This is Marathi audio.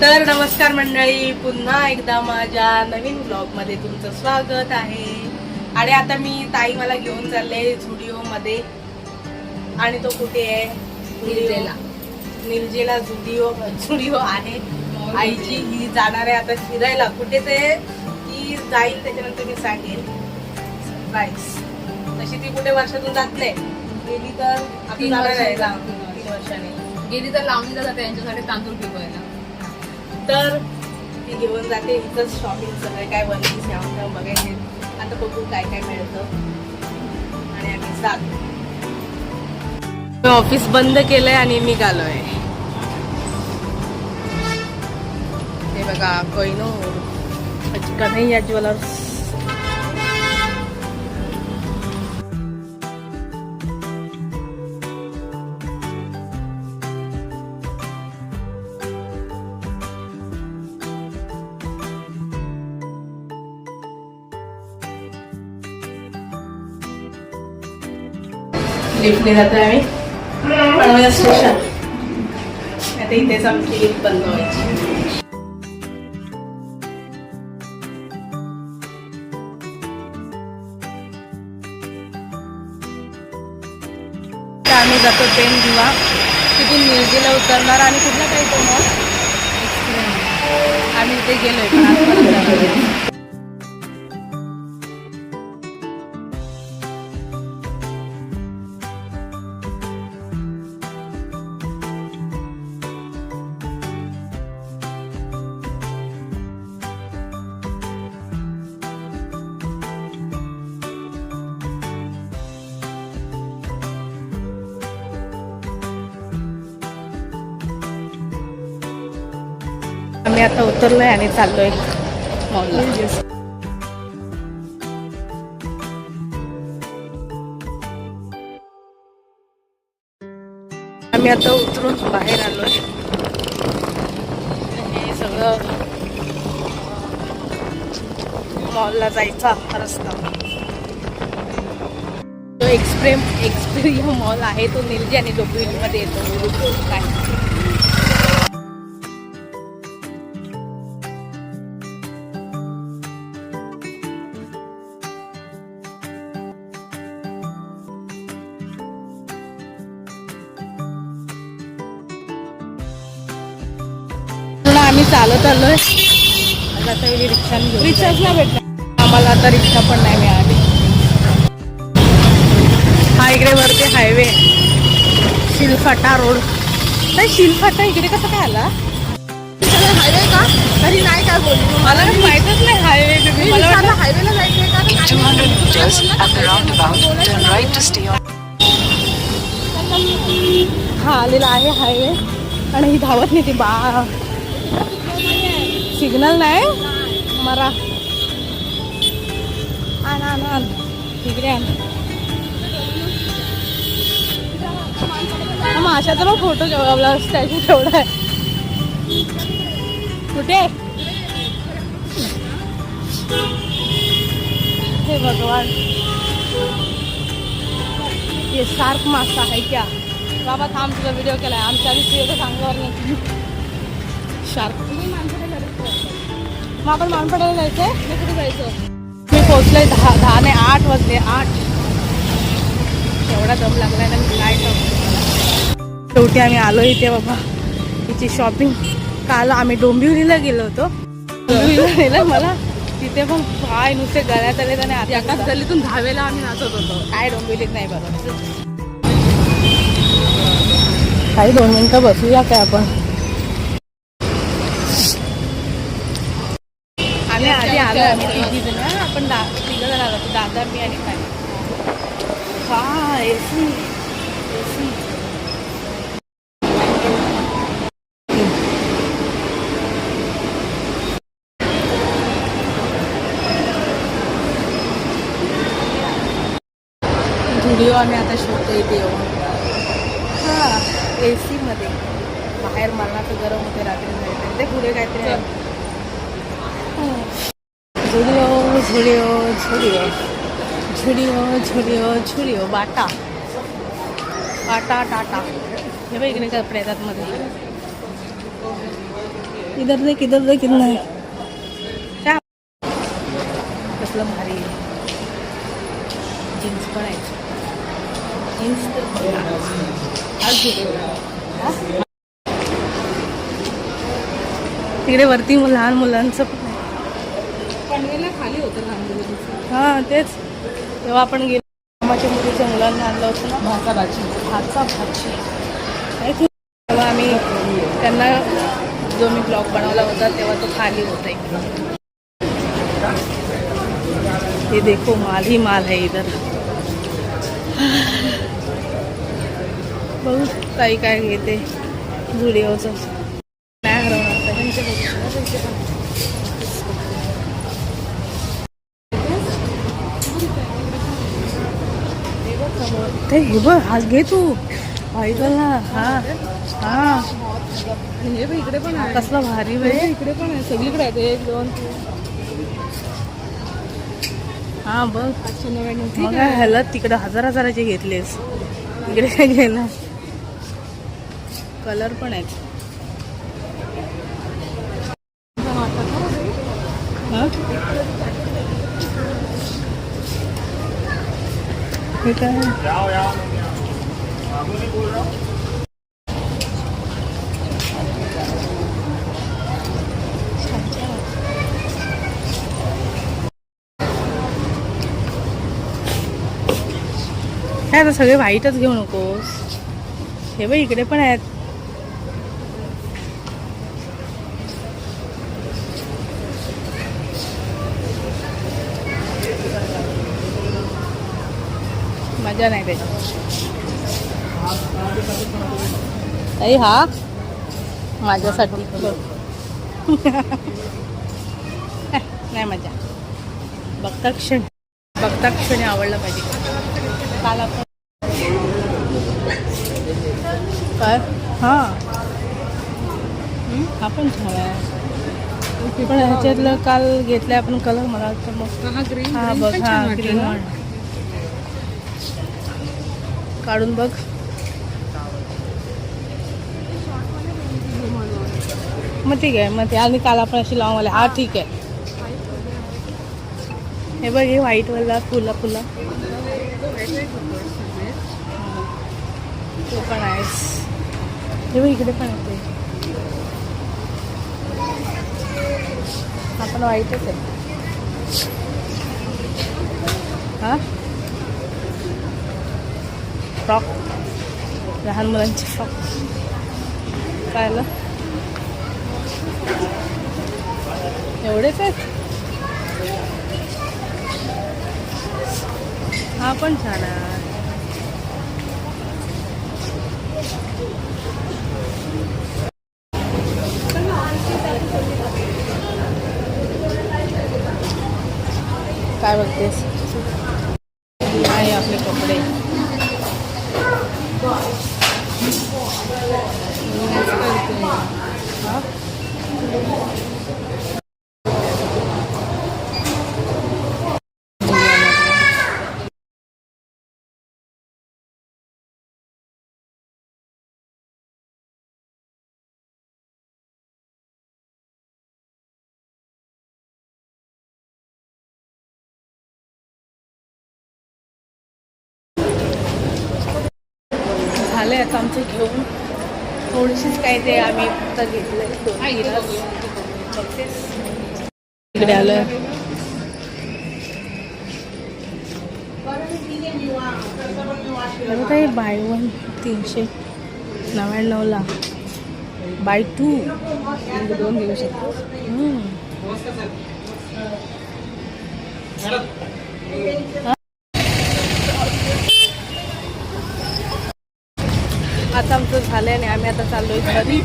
तर नमस्कार मंडळी, पुन्हा एकदा माझ्या नवीन ब्लॉगमध्ये तुमचं स्वागत आहे. आणि आता मी ताई मला घेऊन चालले झुडिओमध्ये. आणि तो कुठे आहे? निर्जेला झुडिओ आहे. आईची ही जाणार आहे आता फिरायला. कुठे ते ती जाईल त्याच्यानंतर मी सांगेन. सरप्राईज. तशी ती कुठे वर्षातून जात नाही. गेली तर आता जाणार आहे 3 वर्षाने. गेली तर लावणीला जाते यांच्यासाठी तांदूळ पिकवायला. तर ती घेऊन जाते. इथंच शॉपिंग सगळे काय बनवते त्यावर बघायचे. आता बघू काय काय मिळतं. आणि आम्ही जातो. ऑफिस बंद केलंय आणि मी आलोय. हे बघा कोयनो कन्हैया ज्वेलर्स. लिफ्टने जातोय आम्ही पनवेल स्टेशन. आता इथेच आमची लिफ्ट बंद व्हायची. आम्ही जातो ट्रेन किंवा तिथून निर्जेला उतरणार आणि कुठला काही तो मॉल आम्ही तिथे गेलोय पण आजपर्यंत. आम्ही आता उतरलोय आणि चाललोय मॉलला. आम्ही आता उतरून बाहेर आलोय. हे सगळं मॉलला जायचा रस्ता. तो एक्सप्रेम मॉल आहे तो निर्जी आणि डोंबिवलीमध्ये येतो. काय आम्ही चालत आलोय. आता रिक्षाच नाही भेटला आम्हाला. आता रिक्षा पण नाही मिळाली. हा इकडे वरती हायवे शिलफाटा रोड. नाही शिलफाटा इकडे कसं काय आला? हायवे का तरी नाही काय बोलली मला माहितच नाही हायवे. मला वाटलं हायवेला जायचंय का. हा आलेला आहे हायवे. आणि ही धावत नाही ती बा. सिग्नल नाही मरा. आण तिकडे आण. माशाचा मग फोटो आपला स्टॅच्यू ठेवला आहे. कुठे हे भगवान. हे शार्क मासा आहे क्या? बाबा थांब तुझा व्हिडिओ केलाय. आमच्या आधी तुझ्या सांगणार नाही. शार्क. मग आपण मानपडायला जायचंय. मी कुठे जायचं? मी पोहोचलोय 10 नाही 8 वाजले. 8 एवढा दम लागलाय ना. मी काय करतो. शेवटी आम्ही आलो इथे बाबा. तिची शॉपिंग. काल आम्ही डोंबिवलीला गेलो होतो. डोंबिवलीला गेलं मला तिथे पण काय नुसते गळ्यात आले. आणि एकाच गल्लीतून धावेला आम्ही नाचत होतो. काय डोंबिवलीत नाही बरोबर. काही 2 मिनिटं बसूया काय आपण. आधी आलो आम्ही तिघी जण. आपण 3 जण आलो. दादा मी आणि काय. हा एसी व्हिडिओ आम्ही आता शोधतो इथे येऊन. हा एसी मध्ये. बाहेर मरणाचं गरम होते रात्री जायचं. ते पुढे काहीतरी झुडिओ झुडिओ झुडिओ झुडिओ झुडिओ झुडिओ बाटा बाटा टाटा. हे बघ इकडे कपडे येतात मध्ये. इधर देख कितना है. काय कसलं भारी जीन्स पण आहे. जीन्स तर आज तिकडे वरती लहान मुलांचं पण आहे. पनवेलला खाली होतं लहान मुलांचं. हां तेच तेव्हा आपण गेलो मामाच्या मुलीच्या मुलांना आणलं होतं ना भाता भाजी. भातचा भाजी माहिती. तेव्हा आम्ही त्यांना जो मी ब्लॉग बनवला होता तेव्हा तो खाली होता एक. ये देखो माल ही माल है इधर. बहुत काही काय घेते जुडिओचं नाही हरवणार ते हे बघ आज घे तू व्हाईटवाला. हा हा हे बघ इकडे पण आहे. कसला भारी बे. इकडे पण आहे. सगळीकडे आहे. 1 2 3. हा बघ 599. मग काय ह्याला तिकडं हजाराचे घेतलेस इकडे काय घ्यायला. कलर पण आहेत. हा? हे काय काय आता सगळे व्हाईटच घेऊ नकोस. हे बघ इकडे पण आहेत. मजा नाही त्याची. ताई हा माझ्यासाठी बघ. नाही मजा. बघता क्षणी आवडला पाहिजे. काल आपण काय हां हा पण छान आहे. पण ह्याच्यातलं काल घेतलं आपण कलर मला वाटतं मग. हा ग्रीन. हा बघ हा ग्रीन वन काढून बघ. मग ठीक आहे मग ते आणि काल आपण अशी लावून हा ठीक आहे. हे बघ हे व्हाईटवाला फुला तो पण आहेस. हे बघ इकडे पण आहे. आपण व्हाईटच आहे. हा फ्रॉक लहान मुलांचे फ्रॉक काय आलं एवढेच आहेत. हा पण छान आहे. काय बघतेस. आहे आपले कपडे. हा? झाले आता आमचे घेऊन. थोडीशीच काय ते आम्ही फक्त घेतलं. इकडे आलं. काही बाय 1 399ला बाय 2 2 घेऊ शकतो. आता आमचं झालंय आणि आम्ही आता चाललोय घरी.